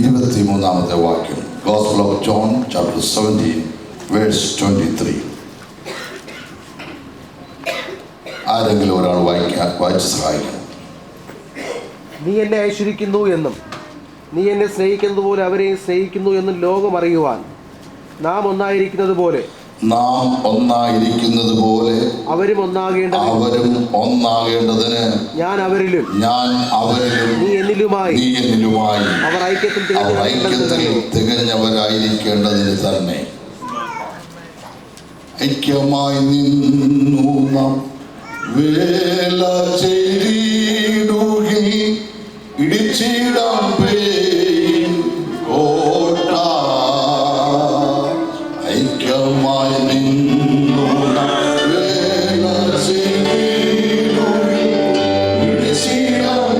23-ാമത്തെ വാക്യം. Gospel of John chapter 17 verse 23. ആരെങ്കിലും ഒരാൾ വായിച്ച് സഹായിക്കണം. നീ എന്നെ അയച്ചിരിക്കുന്നു എന്നും നീ എന്നെ സ്നേഹിക്കുന്നത് പോലെ അവരെയും സ്നേഹിക്കുന്നു എന്നും ലോകം അറിയുവാൻ നാം ഒന്നായിരിക്കുന്നത് പോലെ അവരും ഒന്നാകേണ്ടതിന് ഞാൻ അവരിലും നീ എന്നിലുമായി അവർ ഐക്യത്തിൽ തികഞ്ഞവരായിരിക്കേണ്ടതിന് തന്നെ. ഐക്യമായി നിന്നു നാം വേല ചെയ്തിടുകിൽ ഇടിച്ചിടാൻ കോട്ട. ഐക്യമായി നിന്നു വേല ചെയ്തിടുകിൽ ഇടിച്ചിടാൻ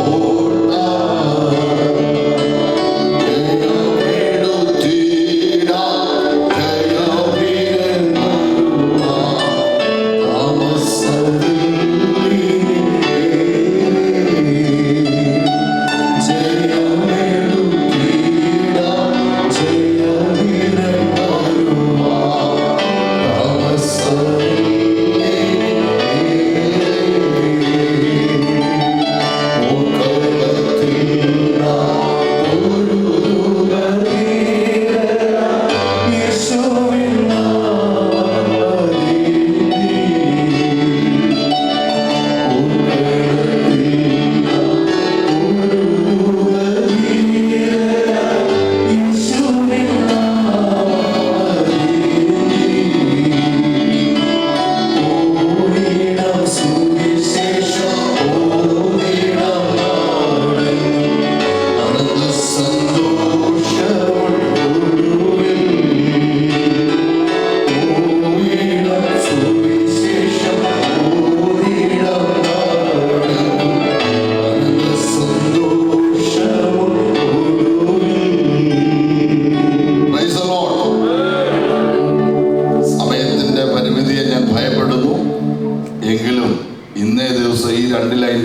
കോട്ട.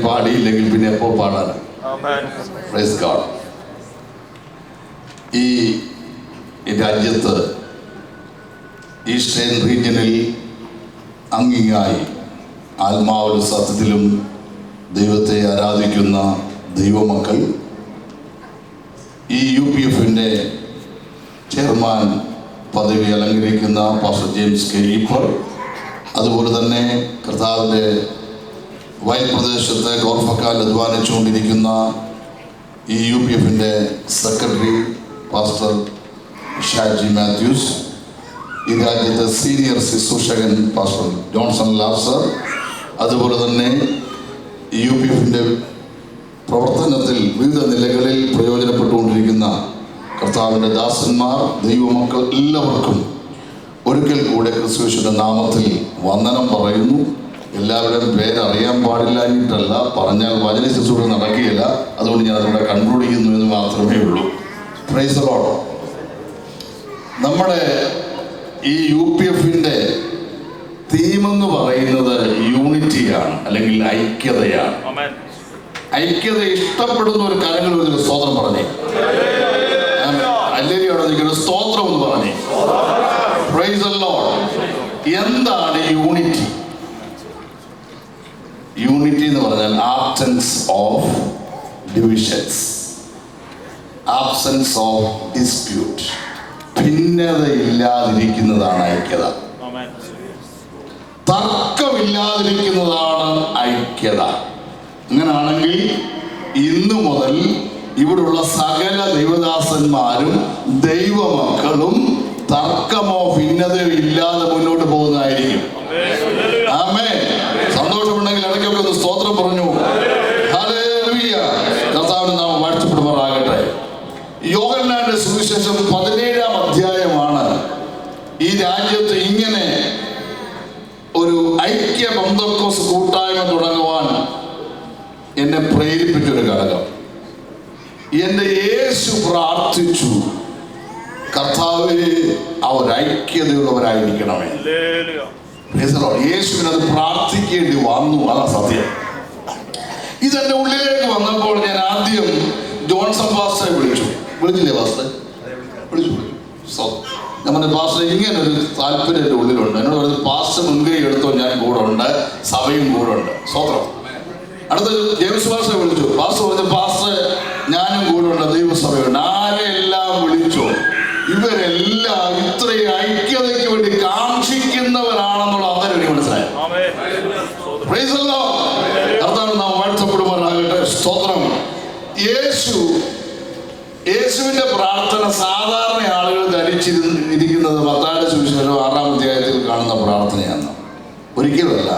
പാടിയില്ലെങ്കിൽ പിന്നെ എപ്പോൾ പാടാൻ? Praise God. ഈ രാജ്യത്ത് ഈസ്റ്റേൺ റീജിയനിൽ അങ്ങിങ്ങായി ആത്മാവിലും സത്യത്തിലും ദൈവത്തെ ആരാധിക്കുന്ന ദൈവമക്കൾ ഈ UPF-ന്റെ ചെയർമാൻ പദവി അലങ്കരിക്കുന്ന പാസ്റ്റർ ജെയിംസ് കെ ഈപ്പർ, അതുപോലെ തന്നെ കർത്താവിൻ്റെ വയൽ പ്രദേശത്തെ ഗോർഫക്കാൽ അധ്വാനിച്ചുകൊണ്ടിരിക്കുന്ന ഈ UPF-ന്റെ സെക്രട്ടറി പാസ്റ്റർ ഷാജി മാത്യൂസ്, ഈ രാജ്യത്തെ സീനിയർ ശുശ്രൂഷകൻ പാസ്റ്റർ ജോൺസൺ ലാസർ, അതുപോലെ തന്നെ UPF-ന്റെ പ്രവർത്തനത്തിൽ വിവിധ നിലകളിൽ പ്രയോജനപ്പെട്ടുകൊണ്ടിരിക്കുന്ന കർത്താവിൻ്റെ ദാസന്മാർ, ദൈവമക്കൾ എല്ലാവർക്കും ഒരിക്കൽ കൂടെ ക്രിസ്തുവിന്റെ നാമത്തിൽ വന്ദനം പറയുന്നു. എല്ലാവരുടെയും പേരറിയാൻ പാടില്ലാഞ്ഞിട്ടല്ല, പറഞ്ഞാൽ വചന ശുശ്രൂഷ നടക്കുകയില്ല. അതുകൊണ്ട് ഞാൻ അതിലൂടെ കൺക്ലൂഡ് ചെയ്യുന്നു എന്ന് മാത്രമേ ഉള്ളൂ. Price the Lord. നമ്മുടെ ഈ UPF-ന്റെ തീമെന്ന് പറയുന്നത് യൂണിറ്റിയാണ്, അല്ലെങ്കിൽ ഐക്യതയാണ്. ഐക്യത ഇഷ്ടപ്പെടുന്ന ഒരു കാര്യങ്ങൾ ഒരു സ്തോത്രം പറഞ്ഞേ. അല്ലെങ്കിൽ അവിടെ നിൽക്കുന്ന സ്തോത്രം എന്ന് പറഞ്ഞേ. Praise the lord. എന്താണ് യൂണിറ്റി? യൂണിറ്റി എന്ന് പറഞ്ഞാൽ absence of divisions, absence of dispute, ഭിന്നതയില്ലാതിരിക്കുന്നതാണ് ഐക്യത. തർക്കമില്ലാതിരിക്കുന്നതാണ് ഐക്യത. അങ്ങനാണെങ്കിൽ ഇന്നു മുതൽ ഇവിടുള്ള സകല ദൈവദാസന്മാരും ദൈവമക്കളും തർക്കമോ ഭിന്നതയോ ഇല്ലാതെ മുന്നോട്ട് പോകുന്നതായിരിക്കും. ആമേൻ. സന്തോഷമുണ്ടെങ്കിൽ ഇടയ്ക്കൊക്കെ ഒന്ന് സ്തോത്രം പറഞ്ഞു. ഹല്ലേലൂയ. കർത്താവിന്റെ നാമം വാഴ്ത്തപ്പെടുമാറാകട്ടെ. യോഹന്നാന്റെ സുവിശേഷം 17-ാം അധ്യായമാണ് ഈ രാജ്യത്ത് ഇങ്ങനെ ഒരു ഐക്യ പെന്തക്കോസ്ത് കൂട്ടായ്മ തുടങ്ങുവാൻ എന്നെ പ്രേരിപ്പിച്ചൊരു ഘടകം. എന്റെ യേശു പ്രാർത്ഥിച്ചു, കർത്താവേ അവർ ഐക്യതയുള്ളവരായിരിക്കണമേ. യേശുവിനത് പ്രാർത്ഥിക്കേണ്ടി വന്നു. അതാ സത്യം. ഇതെന്റെ ഉള്ളിലേക്ക് വന്നപ്പോൾ ഞാൻ ആദ്യം ജോൺസൺ പാസ്റ്ററെ വിളിച്ചില്ലേ പാസ്റ്ററെ? വിളിച്ചു. ഞാൻ പറഞ്ഞ പാസ്റ്റർ ഇങ്ങനൊരു താല്പര്യം എൻ്റെ ഉള്ളിലുണ്ട്. എന്നോട് പറഞ്ഞത് പാസ്റ്റർ മുൻകൈ എടുത്തോ, ഞാൻ കൂടെ ഉണ്ട്, സഭയും കൂടെ ഉണ്ട്. സ്വത്രം. അടുത്ത ജെയിംസ് പാസ്റ്ററെ വിളിച്ചു. പാസ്റ്റർ പറഞ്ഞു, പാസ്റ്റർ ഞാനും കൂടെ ഉണ്ട്, ദൈവസഭയുണ്ട്. ആരെല്ലാം വിളിച്ചോ ഇവരെല്ലാം ഇത്രയും ഐക്യതയ്ക്ക് വേണ്ടി കാക്ഷിക്കുന്നവരാണെന്നുള്ള അന്നേരം എനിക്ക് മനസ്സിലായി. കർത്താവ് നാം വാഴ്ത്തപ്പെടുമാറാകട്ടെ. സ്തോത്രം. യേശുവിന്റെ പ്രാർത്ഥന സാധാരണ ആളുകൾ ധരിച്ചിരിക്കുന്നത് മത്തായിയുടെ സുവിശേഷം 6-ാം അധ്യായത്തിൽ കാണുന്ന പ്രാർത്ഥനയാണ്. ഒരിക്കലുമല്ല.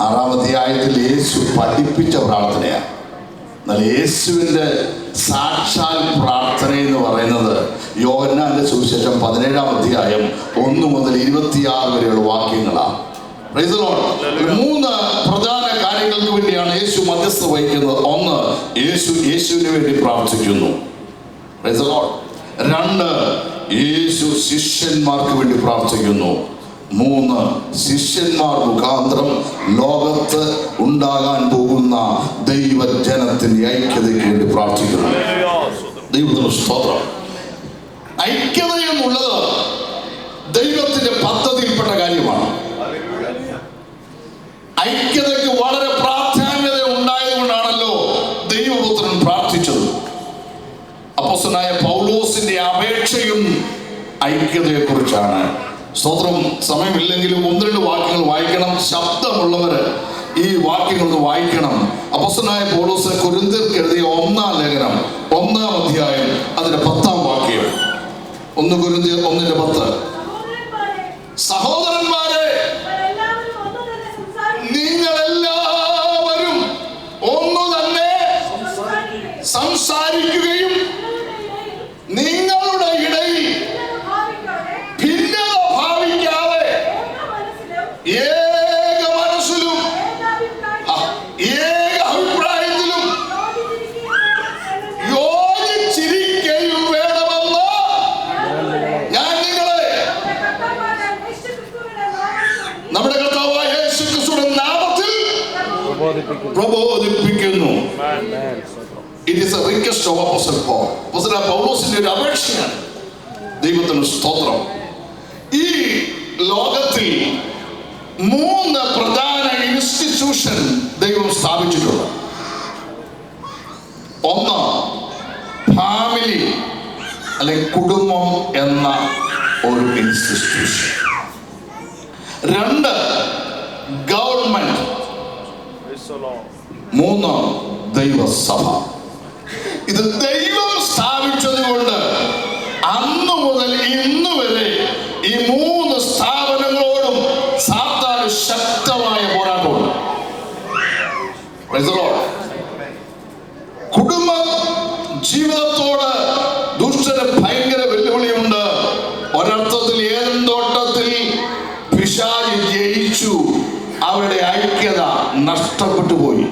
6-ാം അധ്യായത്തിൽ യേശു പഠിപ്പിച്ച പ്രാർത്ഥനയാണ്. എന്നാൽ യേശുവിൻ്റെ സാക്ഷാൽ പ്രാർത്ഥന എന്ന് പറയുന്നത് യോഹന്നാന്റെ സുവിശേഷം 17-ാം അധ്യായം 1 മുതൽ 26 വരെയുള്ള വാക്യങ്ങളാണ്. 3 പ്രധാന കാര്യങ്ങൾക്ക് വേണ്ടിയാണ് യേശു മധ്യസ്ഥ വഹിക്കുന്നത്. 1, യേശുവിന് വേണ്ടി പ്രാർത്ഥിക്കുന്നു. 2, യേശു ശിഷ്യന്മാർക്ക് വേണ്ടി പ്രാർത്ഥിക്കുന്നു. 3, ശിഷ്യന്മാർ മുഖാന്തരം ലോകത്ത് ഉണ്ടാകാൻ പോകുന്ന ദൈവജനത്തിന്റെ ഐക്യതയ്ക്ക് വേണ്ടി പ്രാർത്ഥിക്കുന്നു. ദൈവത്തിന് സ്തോത്രം. ഐക്യത എന്നുള്ളത് ദൈവത്തിന്റെ പദ്ധതിയിൽപ്പെട്ട കാര്യമാണ്. ഐക്യതയ്ക്ക് വളരെ പ്രാധാന്യത ഉണ്ടായതുകൊണ്ടാണല്ലോ ദൈവപുത്രൻ പ്രാർത്ഥിച്ചത്. അപ്പോസ്തലനായ പൗലോസിന്റെ അപേക്ഷയും ഐക്യതയെ കുറിച്ചാണ്. സ്തോത്രം. സമയമില്ലെങ്കിലും 1-2 വാക്യങ്ങൾ വായിക്കണം. ശബ്ദമുള്ളവര് ഈ വാക്യങ്ങൾ വായിക്കണം. അപ്പോസ്തലനായ പൗലോസ് കൊരിന്ത്യർക്ക് എഴുതിയ 1-ാം ലേഖനം 1-ാം അധ്യായം അതിന്റെ 10-ാം വാക്യം. 1 കൊരിന്ത്യർ 1:10. സഹോദരന്മാരെ, നിങ്ങളെല്ലാവരും ഒന്നു തന്നെ സംസാരിക്കുകയും നിങ്ങളുടെ ഇടയിൽ ഭിന്നത ഭാവിക്കാതെ ഏക മനസ്സിലും ഏക അഭിപ്രായത്തിലും യോജിച്ചിരിക്കുകയും വേണമെന്ന് ഞാൻ നിങ്ങളെ നമ്മുടെ കർത്താവായ യേശുക്രിസ്തുവിന്റെ നാമത്തിൽ പ്രബോധിപ്പിക്കുന്നു. It is a request of Apostle Paul. അപ്പോസ്തലനായ പൗലോസിന്റെ ഒരു അപേക്ഷയാണ്. ദൈവത്തിന് സ്തോത്രം. ഈ ലോകത്തിൽ 3 പ്രധാന ഇൻസ്റ്റിറ്റ്യൂഷൻ ദൈവം സ്ഥാപിച്ചിട്ടുണ്ട്. 1, ഫാമിലി അല്ലെങ്കിൽ കുടുംബം എന്ന ഒരു ഇൻസ്റ്റിറ്റ്യൂഷൻ. 2, ഗവൺമെന്റ്. 3, ദൈവസഭ. ഇത് ദൈവം സ്ഥാപിച്ചത് കൊണ്ട് അന്ന് മുതൽ ഇന്ന് വരെ ഈ 3 സ്ഥാപനങ്ങളോടും സാത്താൻ ശക്തമായ പോരാട്ടമുണ്ട്. കുടുംബ ജീവിതത്തോട് ദുഷ്ടന് ഭയങ്കര വെല്ലുവിളിയുണ്ട്. ഒരർത്ഥത്തിൽ ഏദൻ തോട്ടത്തിൽ പിശാച് ജയിച്ചു. അവരുടെ ഐക്യത നഷ്ടപ്പെട്ടു പോയി.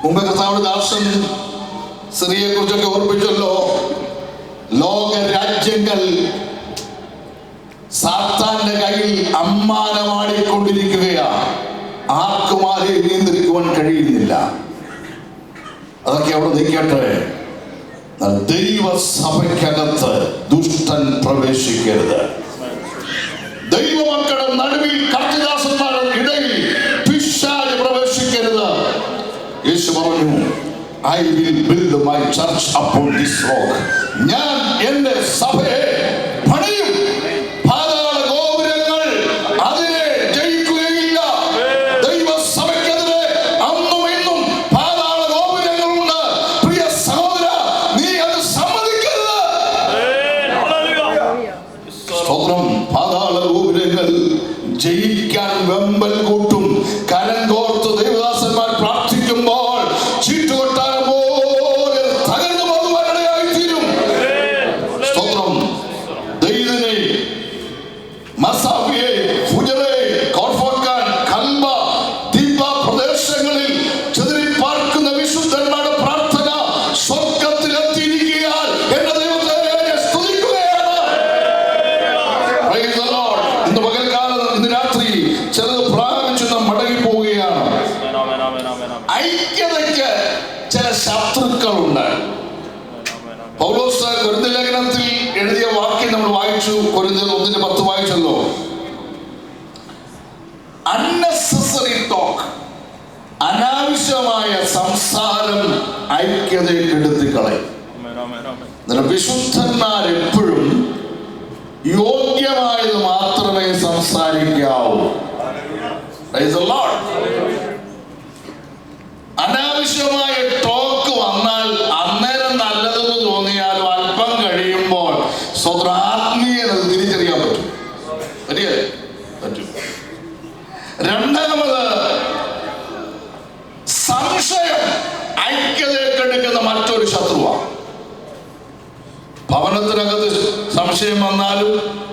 മുമ്പ് കർത്താവിന്റെ ദാസൻ സിറിയയെ കുറിച്ചൊക്കെ ഓർപ്പിച്ചല്ലോ. ലോക രാജ്യങ്ങൾ സാത്താന്റെ കയ്യിൽ അമ്മാനമാടിക്കൊണ്ടിരിക്കുകയാണ്. ആർക്കും ആരെയും നിയന്ത്രിക്കുവാൻ കഴിയുന്നില്ല. അതൊക്കെ അവിടെ നിൽക്കട്ടെ. ദൈവസഭയ്ക്കകത്ത് ദുഷ്ടൻ പ്രവേശിക്കരുത്. ദൈവമക്കളുടെ നടുവിൽ കർത്തൃദാസന്മാരുടെ ഇടയിൽ പിശാച് പ്രവേശിക്കരുത്. യേശു പറഞ്ഞു, I will build my church upon this rock. ഞാൻ എന്റെ സഭയെ പണിയും. പാതാള ഗോപുരങ്ങൾ അതിനെ ജയിക്കുകയില്ല. ദൈവസഭയ്ക്കെതിരെ അന്നും ഇന്നും പാതാള ഗോപുരങ്ങളുണ്ട്. പ്രിയ സഹോദര, നീ അത് സമ്മതിക്കരുത്. സ്തോത്രം. പാതാള ഗോപുരങ്ങൾ ജയിക്കാൻ വെമ്പൽ കൂട്ടും. കരം കോർത്ത് ദൈവദാസന്മാർ പ്രാർത്ഥിക്കുമ്പോൾ ചീട്ടുകൊട്ടാരം പോലെ തകർന്നു പോകുവാനിടയായിത്തീരും. സ്തോത്രം. ദൈവനെ മസാഫിയെ, ഫുജറെ, കോർഫോക്കാൻ, കൽബ, ദീപ പ്രദേശങ്ങളിൽ ചിതറിപ്പാർക്കുന്ന വിശുദ്ധന്മാരുടെ പ്രാർത്ഥന സ്വർഗ്ഗത്തിലെത്തിയിരിക്കുകയാൽ എന്റെ ദൈവത്തെ സ്തുതിക്കുകയാണ്. Praise the Lord. ഇന്ന് പകൽക്കാലം, ഇന്ന് രാത്രി ചിലത് പ്രാപിച്ചു നാം മടങ്ങി പോവുകയാണ്. ഐക്യതയ്ക്ക് വായിച്ചു, കൊരിന്ത്യർ 1:10 വായിച്ചല്ലോ. അൺനെസസറി ടോക്ക്, അനാവശ്യമായ സംസാരം ഐക്യതയെ കെടുത്തി കളയും. വിശുദ്ധന്മാരെപ്പോഴും യോഗ്യമായത് മാത്രമേ സംസാരിക്കാവൂ. അനാവശ്യമായ ടോക്ക് വന്നാൽ അന്നേരം നല്ലതെന്ന് തോന്നിയാലും അല്പം കഴിയുമ്പോൾ ആത്മീയത തിരിച്ചറിയാൻ പറ്റും. പറ്റും. രണ്ടാമത്, സംശയം ഐക്യതയെ കെടുക്കുന്ന മറ്റൊരു ശത്രുവാണ്. ഭവനത്തിനകത്ത് സംശയം വന്നാലും,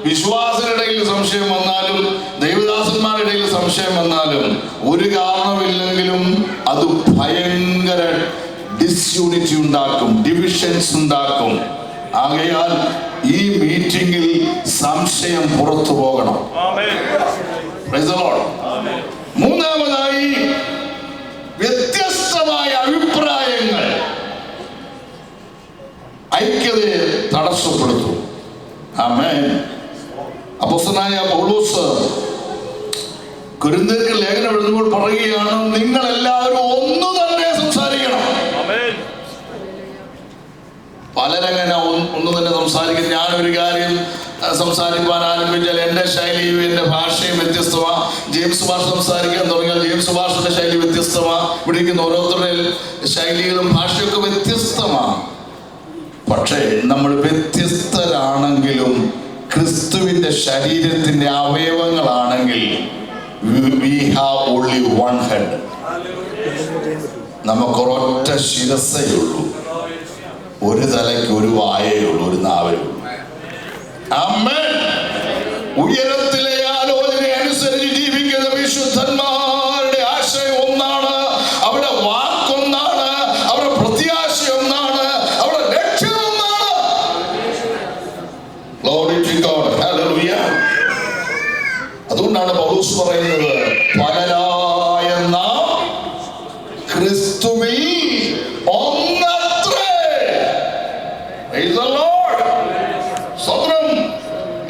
വിശ്വാസിനിടയിൽ സംശയം വന്നാലും, ദൈവദാസന്മാരുടെ ഇടയിൽ സംശയം വന്നാലും, ഒരു കാരണമില്ലെങ്കിലും അത് ഭയങ്കര ഡിസ്യൂണിറ്റി ഉണ്ടാക്കും, ഡിവിഷൻസ് ഉണ്ടാക്കും. ആകയാൽ ഈ മീറ്റിംഗിൽ സംശയം പുറത്തു പോകണം. മൂന്നാമതായി, വ്യത്യസ്തമായ അഭിപ്രായങ്ങൾ ഐക്യതയെ തടസ്സപ്പെടുത്തും. ആമേൻ. അപ്പോസ്തലനായ പൗലോസ് കൊരിന്ത്യർക്ക് ലേഖനം എഴുതുമ്പോൾ പറയുകയാണ്, നിങ്ങൾ എല്ലാവരും ഒന്നു തന്നെ സംസാരിക്കണം. പലരങ്ങനെ ഒന്ന് തന്നെ സംസാരിക്കും. ഞാനൊരു കാര്യം സംസാരിക്കുവാൻ ആരംഭിച്ചാൽ എൻ്റെ ശൈലിയും എൻ്റെ ഭാഷയും വ്യത്യസ്തമാണ്. ജെയിംസ് ഭാഷ സംസാരിക്കാൻ തുടങ്ങിയാൽ ജെയിംസ് ഭാഷയുടെ ശൈലി വ്യത്യസ്തമാണ്. ഇവിടെ ഇരിക്കുന്ന ഓരോരുത്തരുടെ ശൈലികളും ഭാഷയൊക്കെ വ്യത്യസ്തമാണ്. പക്ഷേ നമ്മൾ വ്യത്യസ്തരാണെങ്കിലും ക്രിസ്തുവിന്റെ ശരീരത്തിന്റെ അവയവങ്ങളാണെങ്കിൽ we have only one head. നമുക്കൊരൊറ്റ ശിരസ്സേ ഉള്ളൂ, ഒരു തലയ്ക്ക് ഒരു വായേ ഉള്ളൂ, ഒരു നാവേ ഉള്ളൂ. ആമേൻ. ഉയരത്തിലെ ആലോചന അനുസരിച്ച് ജീവിക്കുന്ന വിശുദ്ധന്മാരുടെ ആശയം ഒന്നാണ്, അവരുടെ വാക്കൊന്നാണ്, അവരുടെ പ്രത്യാശ ഒന്നാണ്, അവരുടെ ലക്ഷ്യം ഒന്നാണ്. Glory to God. Hallelujah. അതുകൊണ്ടാണ് പൗലോസ് പറയുന്നത്, പലരായ നാം ക്രിസ്തുവിൽ ഒന്നത്രേ. Praise the Lord. സ്വന്തം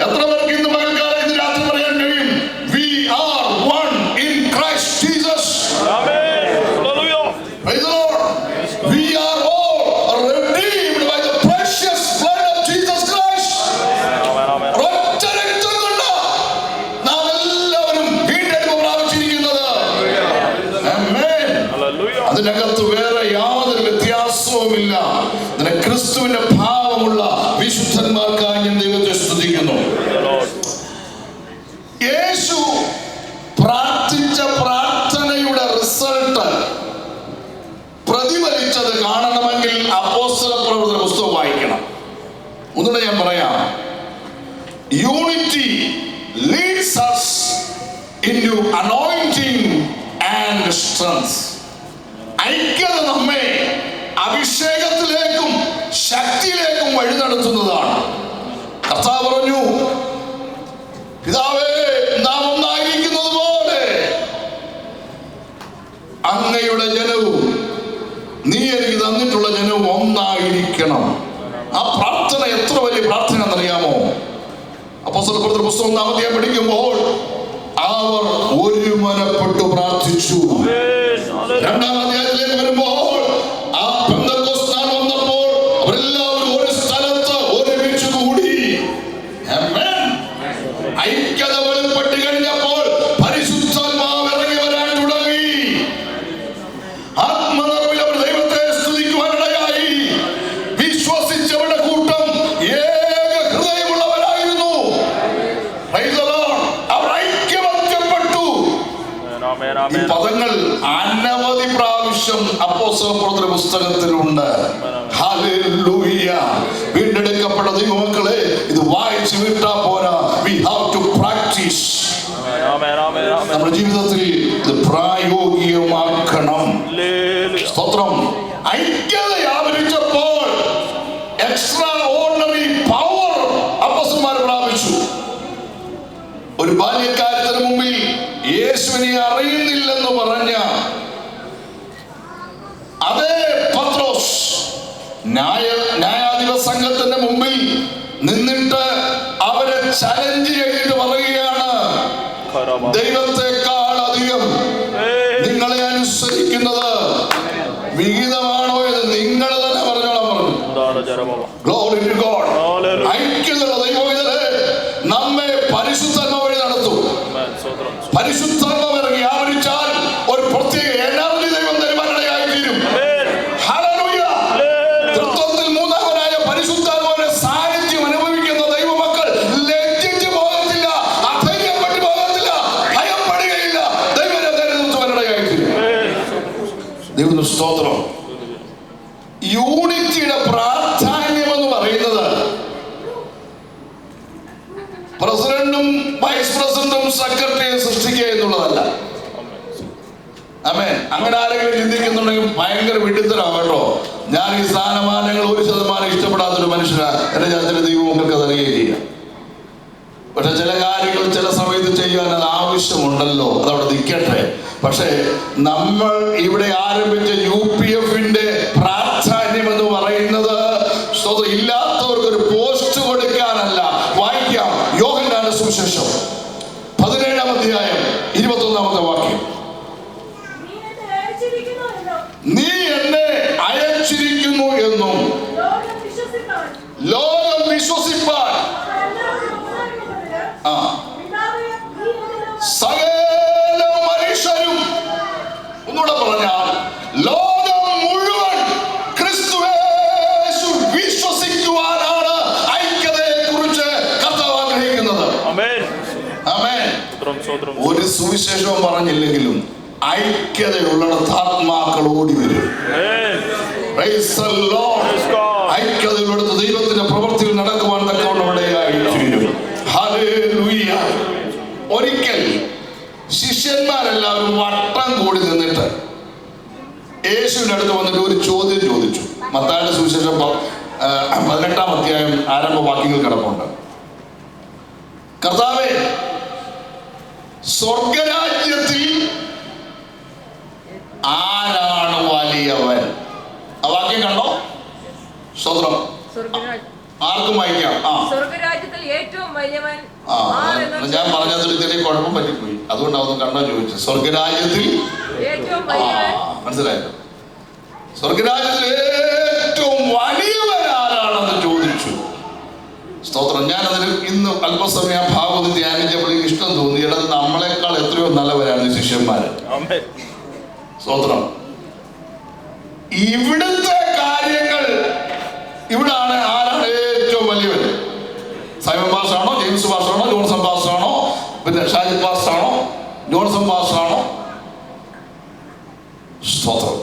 എത്ര പേർക്ക് ഇന്ന് പകൽക്കാലം ഇന്ന് രാത്രി പറയാൻ കഴിയും? We are one in Christ Jesus. Amen. Hallelujah. Praise the Lord. We are all redeemed by the precious blood of Jesus Christ. ഒറ്റ രക്തം കൊണ്ട് നാം എല്ലാവരും വീണ്ടെടുപ്പ് പ്രാപിച്ചിരിക്കുന്നത്. Amen. Hallelujah. അതിനകത്ത് വേറെ യാതൊരു വ്യത്യാസവുമില്ല. ക്രിസ്തുവിന്റെ ഭാവമുള്ള വിശുദ്ധന്മാർക്കായി ഞാൻ ദൈവത്തെ സ്തുതിക്കുന്നു. യേശു പ്രാർത്ഥിച്ച പ്രാർത്ഥനയുടെ റിസൾട്ട് പ്രതിഫലിച്ചത് കാണണമെങ്കിൽ അപ്പോസ്തലപ്രവർത്തന പുസ്തകം വായിക്കണം. ഒന്നുകൂടെ ഞാൻ പറയാം. Unity leads us into anointing and strength. ഐക്യത നമ്മെ അഭിഷേകത്തിലേക്കും ശക്തിയിലേക്കും വഴി നടത്തുന്നതാണ്. കർത്താവ് പറഞ്ഞു, പിതാവേ, നാം ഒന്നായിരിക്കുന്നത് പോലെ അങ്ങയുടെ ജനവും നീ എനിക്ക് തന്നിട്ടുള്ള ജനവും ഒന്നായിരിക്കണം. ആ പ്രാർത്ഥന എത്ര വലിയ പ്രാർത്ഥന എന്നറിയാമോ? അപ്പോസ്തലപ്രവർത്തന പുസ്തകം 1-ാം അധ്യായം പഠിക്കുമ്പോൾ അവർ ഒരുമനപ്പെട്ടു പ്രാർത്ഥിച്ചു. 2-ാം അധ്യായത്തിലേക്ക് വരുമ്പോൾ ആ പെന്തക്കോസ്ത് നാൾ വന്നപ്പോൾ അവരെല്ലാവരും ഒരു സ്ഥലത്ത് ഒരുമിച്ച് കൂടി. ഐക്യത വെളിപ്പെട്ട് കഴിഞ്ഞപ്പോൾ പരിശുദ്ധാത്മാവ് ഇറങ്ങി വരാൻ തുടങ്ങി. ആത്മനിറവിൽ അവർ ദൈവത്തെ സ്തുതിക്കുവാനിടയായി. വിശ്വസിച്ചവരുടെ കൂട്ടം ഏക ഹൃദയമുള്ളവരായിരുന്നു. അവർ ഐക്യമത്യപ്പെട്ടു. ഈ പദങ്ങൾ അനവധി പ്രാവശ്യം അപ്പോസ്തലപ്രവർത്തന പുസ്തകത്തിലുണ്ട്. ഹല്ലേലൂയ. വീണ്ടെടുക്കപ്പെട്ട ദൈവമക്കളെ, ഇത് വായിച്ചു വിട്ടാ പോരാ. We have to practice. നമ്മുടെ ജീവിതത്തിൽ ഇത് പ്രായോഗികമാക്കണം. സ്തോത്രം. ഐക്യത വ്യാപരിച്ചപ്പോൾ എക്സ്ട്രാ ഓർഡിനറി പവർ അപ്പോസ്തലന്മാർ പ്രാപിച്ചു. ഒരു ബാല്യക്കാരത്തിന് മുമ്പിൽ യേശുവിനെ അറിയുന്നില്ലെന്ന് പറഞ്ഞ അതേ പത്രോസ് ന്യായാധിപ സംഘത്തിന്റെ മുമ്പിൽ നിന്നിട്ട് അവരെ ചലഞ്ച് ചെയ്തിട്ട് പറയുകയാണ്, ദൈവത്തെക്കാൾ അധികം നിങ്ങളെ അനുസരിക്കുന്നത് വിഹിതമാണോ എന്ന് നിങ്ങൾ തന്നെ പറഞ്ഞോളാം പറഞ്ഞു. Glory to God. ഐക്യതയുള്ള ദൈവവിധരെ നമ്മെ പരിശുദ്ധാത്മ വഴി നടത്തും. പരിശുദ്ധാത്മ ഇറങ്ങി ആവരിച്ചാൽ ഒരു പ്രത്യേക എനർജി ദൈവം തരുവാനിടയായി തീരും. ഹല്ലേലൂയ. തൃത്വത്തിൽ മൂന്നാമനായ പരിശുദ്ധാത്മാവിന്റെ സാന്നിധ്യം അനുഭവിക്കുന്ന ദൈവമക്കൾ ലജ്ജിച്ചു പോകത്തില്ല, അധൈര്യപ്പെട്ടു പോകത്തില്ല, ഭയപ്പെടുകയില്ല. ദൈവം തരുവാനിടയായി തീരും. ദൈവത്തിന് സ്തോത്രം. യൂണിറ്റിയുടെ പ്രാധാന്യം എന്ന് പറയുന്നത് പ്രസിഡന്റും വൈസ് പ്രസിഡന്റും സെക്രട്ടറിയും സൃഷ്ടിക്കുക എന്നുള്ളതല്ല. ആമേൻ. അങ്ങനെ ആരെങ്കിലും ചിന്തിക്കുന്നുണ്ടെങ്കിൽ ഭയങ്കര വിഡിത്തരാണ് കേട്ടോ. ഞാൻ ഈ സ്ഥാനമാനങ്ങൾ 1% ഇഷ്ടപ്പെടാത്തൊരു മനുഷ്യനാണ്. എന്റെ ചില ദൈവങ്ങൾക്ക് അത് അറിയുകയും ചെയ്യാം. പക്ഷെ ചില കാര്യങ്ങൾ ചില സമയത്ത് ചെയ്യാൻ അത് ആവശ്യമുണ്ടല്ലോ, അതവിടെ നിൽക്കട്ടെ. പക്ഷേ നമ്മൾ ഇവിടെ ആരംഭിച്ച UPF-ന്റെ പ്രാധാന്യം എന്ന് പറയുന്നത് ഇല്ലാത്തവർക്ക് ഒരു പോസ്റ്റ് കൊടുക്കാനല്ല. വായിക്കാം യോഹന്നാന്റെ സുവിശേഷം 17-ാം അധ്യായം 21-ാമത്തെ വാക്യം. നീ എന്നെ അയച്ചിരിക്കുന്നു എന്നും ലോകം വിശ്വസിപ്പാൻ സകല മനുഷ്യരും, ഒന്നുകൂടെ പറഞ്ഞാൽ ലോകം മുഴുവൻ ക്രിസ്തുയേശു വിശ്വസിക്കുവാനാണ് ഐക്യതയെ കുറിച്ച് കർത്താവ് ആഗ്രഹിക്കുന്നത്. ആമേൻ. ഒരു സുവിശേഷവും പറഞ്ഞില്ലെങ്കിലും ഐക്യതയുള്ളിടത്ത് ആത്മാക്കൾ ഓടി വരും. ഐക്യതയുള്ളിടത്ത് ദൈവത്തിന്റെ പ്രവൃത്തിയിൽ നടക്കുവാൻ തക്കവണ്ണമിടയായി തീരും. ഹല്ലേലൂയ. ഒരിക്കൽ ശിഷ്യന്മാരെല്ലാവരും വട്ടം കൂടി നിന്നിട്ട് യേശുവിന്റെ അടുത്ത് വന്നിട്ട് ഒരു ചോദ്യം ചോദിച്ചു. മത്തായിയുടെ സുവിശേഷം 18-ാം അധ്യായം ആരംഭ വാക്യങ്ങൾ കിടപ്പുണ്ട്. കർത്താവേ, സ്വർഗരാജ്യത്തിൽ ആരാണ് വലിയവൻ? ആ വാക്യം കണ്ടോ? സ്തോത്രം. ആർക്കും വായിക്കാം. സ്വർഗരാജ്യത്തിൽ ഏറ്റവും വലിയവൻ ഞാൻ പറഞ്ഞതിൽ ചെറിയ കുഴപ്പം പറ്റിപ്പോയി, അതുകൊണ്ടാണ് കണ്ടോ ചോദിച്ചത്. സ്വർഗരാജ്യത്തിൽ മനസ്സിലായോ? സ്വർഗരാജ്യത്തിൽ ഏറ്റവും വലിയവൻ ആരാണെന്ന് ചോദിച്ചു. സ്തോത്രം. ഞാനതിൽ ഇന്ന് അല്പസമയം ഭാഗവത് ധ്യാനിച്ചപ്പോൾ ഇഷ്ടം തോന്നി. ഇടത് നമ്മളെക്കാൾ എത്രയോ നല്ലവരാണ് ശിഷ്യന്മാര്. സ്തോത്രം. ഇവിടുത്തെ കാര്യങ്ങൾ ഇവിടാണ്. ആരാണ് ഏറ്റവും വലിയവൻ? സൈമൺ പാസ്റ്ററാണോ, ജെയിംസ് പാസ്റ്ററാണോ, ജോൺസൺ പാസ്റ്ററാണോ, പിന്നെ ഷാജി പാസ്റ്ററാണോ, ജോൺസൺ പാസ്റ്ററാണോ? സ്തോത്രം.